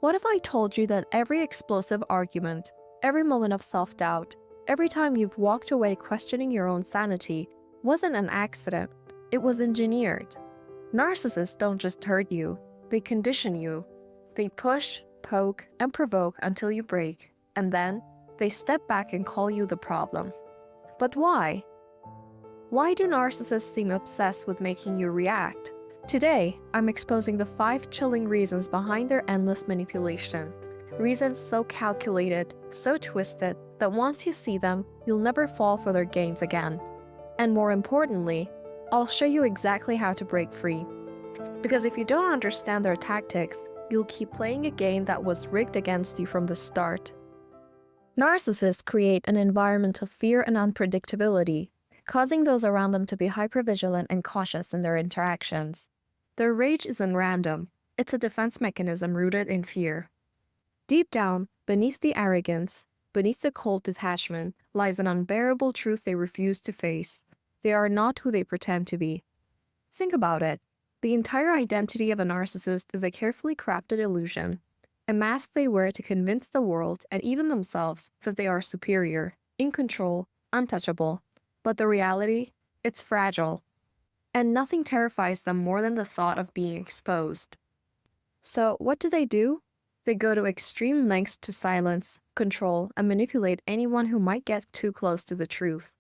What if I told you that every explosive argument, every moment of self-doubt, every time you've walked away questioning your own sanity wasn't an accident, it was engineered? Narcissists don't just hurt you, they condition you. They push, poke, and provoke until you break, and then they step back and call you the problem. But why? Why do narcissists seem obsessed with making you react? Today, I'm exposing the 5 chilling reasons behind their endless manipulation. Reasons so calculated, so twisted, that once you see them, you'll never fall for their games again. And more importantly, I'll show you exactly how to break free. Because if you don't understand their tactics, you'll keep playing a game that was rigged against you from the start. Narcissists create an environment of fear and unpredictability, causing those around them to be hypervigilant and cautious in their interactions. Their rage isn't random, it's a defense mechanism rooted in fear. Deep down, beneath the arrogance, beneath the cold detachment, lies an unbearable truth they refuse to face. They are not who they pretend to be. Think about it. The entire identity of a narcissist is a carefully crafted illusion, a mask they wear to convince the world and even themselves that they are superior, in control, untouchable. But the reality? It's fragile. And nothing terrifies them more than the thought of being exposed. So what do? They go to extreme lengths to silence, control, and manipulate anyone who might get too close to the truth.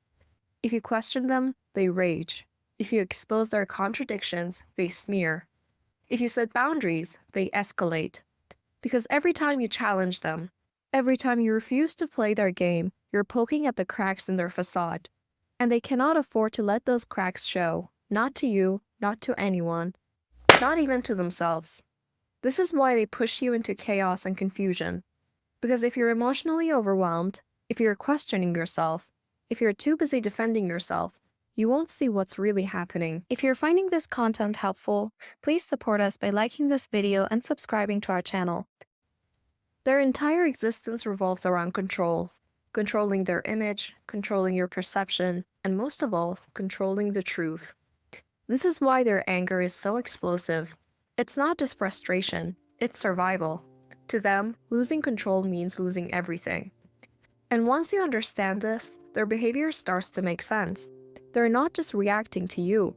If you question them, they rage. If you expose their contradictions, they smear. If you set boundaries, they escalate. Because every time you challenge them, every time you refuse to play their game, you're poking at the cracks in their facade. And they cannot afford to let those cracks show. Not to you, not to anyone, not even to themselves. This is why they push you into chaos and confusion. Because if you're emotionally overwhelmed, if you're questioning yourself, if you're too busy defending yourself, you won't see what's really happening. If you're finding this content helpful, please support us by liking this video and subscribing to our channel. Their entire existence revolves around control. Controlling their image, controlling your perception, and most of all, controlling the truth. This is why their anger is so explosive. It's not just frustration, it's survival. To them, losing control means losing everything. And once you understand this, their behavior starts to make sense. They're not just reacting to you.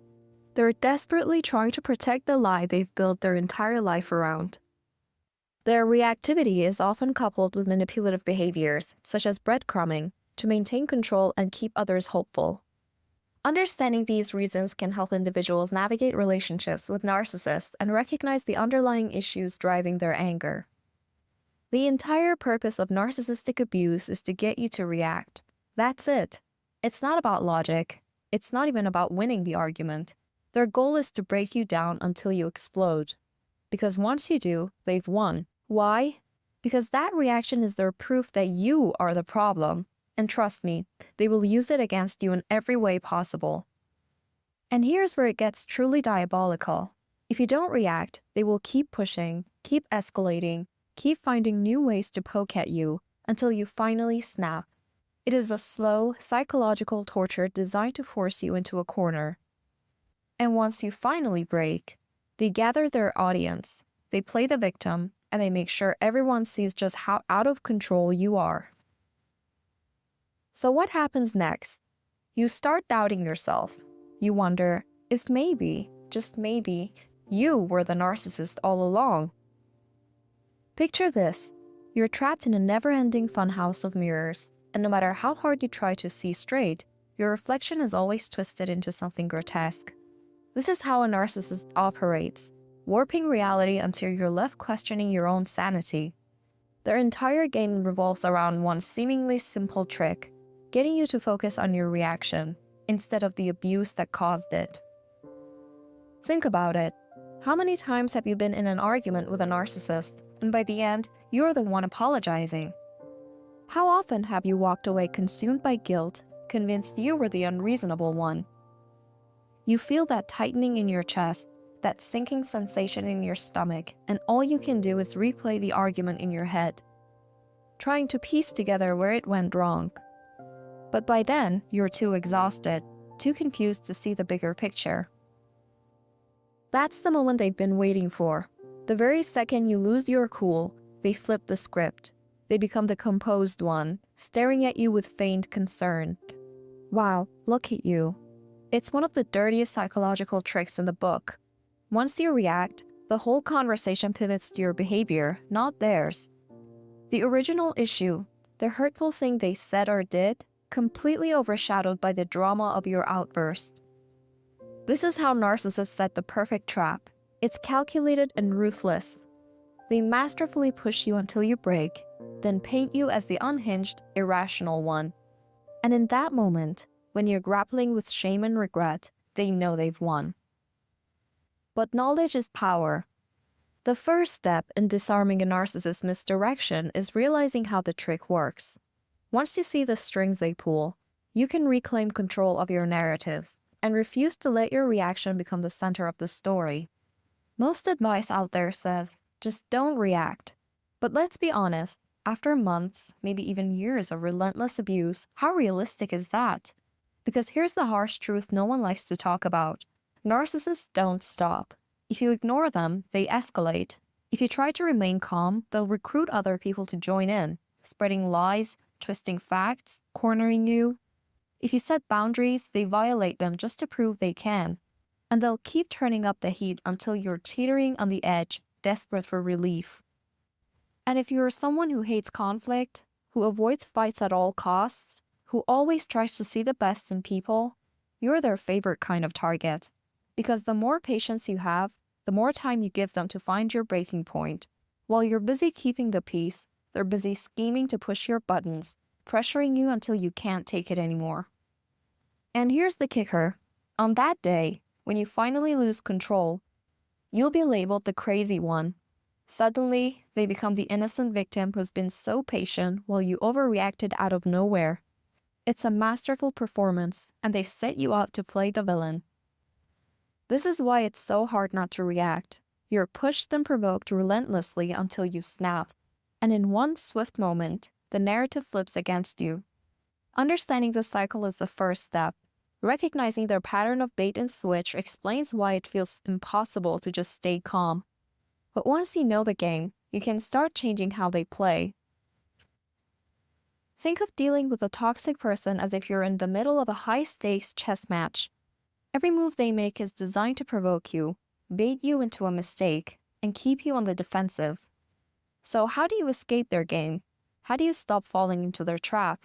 They're desperately trying to protect the lie they've built their entire life around. Their reactivity is often coupled with manipulative behaviors, such as breadcrumbing, to maintain control and keep others hopeful. Understanding these reasons can help individuals navigate relationships with narcissists and recognize the underlying issues driving their anger. The entire purpose of narcissistic abuse is to get you to react. That's it. It's not about logic. It's not even about winning the argument. Their goal is to break you down until you explode. Because once you do, they've won. Why? Because that reaction is their proof that you are the problem. And trust me, they will use it against you in every way possible. And here's where it gets truly diabolical. If you don't react, they will keep pushing, keep escalating, keep finding new ways to poke at you until you finally snap. It is a slow, psychological torture designed to force you into a corner. And once you finally break, they gather their audience, they play the victim, and they make sure everyone sees just how out of control you are. So what happens next? You start doubting yourself. You wonder if maybe, just maybe, you were the narcissist all along. Picture this. You're trapped in a never-ending funhouse of mirrors, and no matter how hard you try to see straight, your reflection is always twisted into something grotesque. This is how a narcissist operates, warping reality until you're left questioning your own sanity. Their entire game revolves around one seemingly simple trick, getting you to focus on your reaction instead of the abuse that caused it. Think about it. How many times have you been in an argument with a narcissist, and by the end, you're the one apologizing? How often have you walked away consumed by guilt, convinced you were the unreasonable one? You feel that tightening in your chest, that sinking sensation in your stomach, and all you can do is replay the argument in your head, trying to piece together where it went wrong. But by then, you're too exhausted, too confused to see the bigger picture. That's the moment they've been waiting for. The very second you lose your cool, They flip the script. They become the composed one, staring at you with feigned concern. Wow, look at you. It's one of the dirtiest psychological tricks in the book. Once you react, the whole conversation pivots to your behavior, not theirs. The original issue, the hurtful thing they said or did, completely overshadowed by the drama of your outburst. This is how narcissists set the perfect trap. It's calculated and ruthless. They masterfully push you until you break, then paint you as the unhinged, irrational one. And in that moment, when you're grappling with shame and regret, they know they've won. But knowledge is power. The first step in disarming a narcissist's misdirection is realizing how the trick works. Once you see the strings they pull, you can reclaim control of your narrative and refuse to let your reaction become the center of the story. Most advice out there says, just don't react. But let's be honest, after months, maybe even years of relentless abuse, how realistic is that? Because here's the harsh truth no one likes to talk about. Narcissists don't stop. If you ignore them, they escalate. If you try to remain calm, they'll recruit other people to join in, spreading lies, twisting facts, cornering you. If you set boundaries, they violate them just to prove they can. And they'll keep turning up the heat until you're teetering on the edge, desperate for relief. And if you're someone who hates conflict, who avoids fights at all costs, who always tries to see the best in people, you're their favorite kind of target. Because the more patience you have, the more time you give them to find your breaking point. While you're busy keeping the peace, they're busy scheming to push your buttons, pressuring you until you can't take it anymore. And here's the kicker. On that day, when you finally lose control, you'll be labeled the crazy one. Suddenly, they become the innocent victim who's been so patient while you overreacted out of nowhere. It's a masterful performance, and they set you up to play the villain. This is why it's so hard not to react. You're pushed and provoked relentlessly until you snap. And in one swift moment, the narrative flips against you. Understanding the cycle is the first step. Recognizing their pattern of bait and switch explains why it feels impossible to just stay calm. But once you know the game, you can start changing how they play. Think of dealing with a toxic person as if you're in the middle of a high-stakes chess match. Every move they make is designed to provoke you, bait you into a mistake, and keep you on the defensive. So how do you escape their game? How do you stop falling into their trap?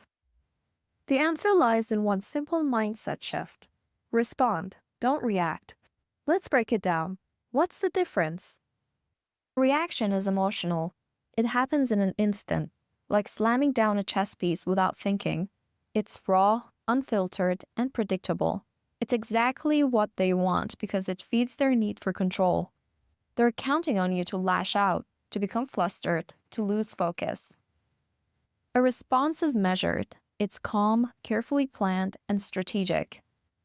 The answer lies in one simple mindset shift. Respond, don't react. Let's break it down. What's the difference? Reaction is emotional. It happens in an instant, like slamming down a chess piece without thinking. It's raw, unfiltered, and predictable. It's exactly what they want because it feeds their need for control. They're counting on you to lash out, to become flustered, to lose focus. A response is measured. It's calm, carefully planned, and strategic.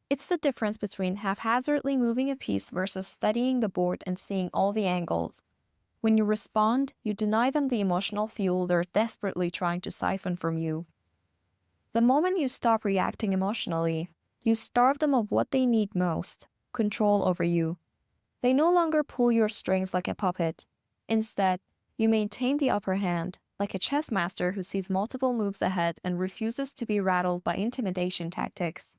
It's the difference between haphazardly moving a piece versus studying the board and seeing all the angles. When you respond, you deny them the emotional fuel they're desperately trying to siphon from you. The moment you stop reacting emotionally, you starve them of what they need most, control over you. They no longer pull your strings like a puppet. Instead, you maintain the upper hand, like a chess master who sees multiple moves ahead and refuses to be rattled by intimidation tactics.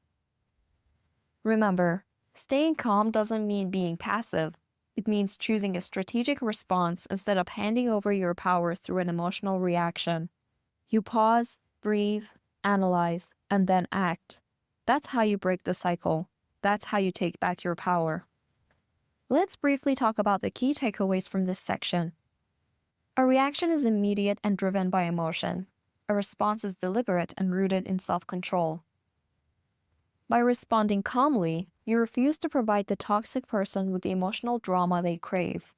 Remember, staying calm doesn't mean being passive. It means choosing a strategic response instead of handing over your power through an emotional reaction. You pause, breathe, analyze, and then act. That's how you break the cycle. That's how you take back your power. Let's briefly talk about the key takeaways from this section. A reaction is immediate and driven by emotion. A response is deliberate and rooted in self-control. By responding calmly, you refuse to provide the toxic person with the emotional drama they crave.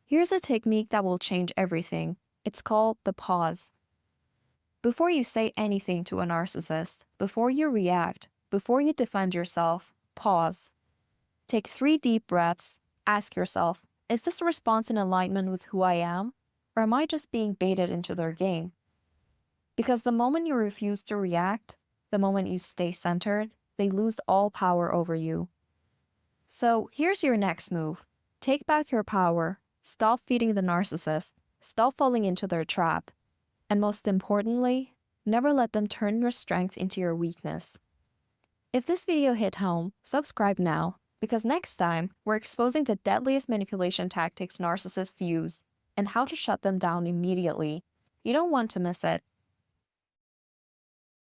Here's a technique that will change everything. It's called the pause. Before you say anything to a narcissist, before you react, before you defend yourself, pause. Take 3 deep breaths. Ask yourself, is this response in alignment with who I am? Or am I just being baited into their game? Because the moment you refuse to react, the moment you stay centered, they lose all power over you. So here's your next move. Take back your power. Stop feeding the narcissist. Stop falling into their trap. And most importantly, never let them turn your strength into your weakness. If this video hit home, subscribe now, because next time, we're exposing the deadliest manipulation tactics narcissists use and how to shut them down immediately. You don't want to miss it.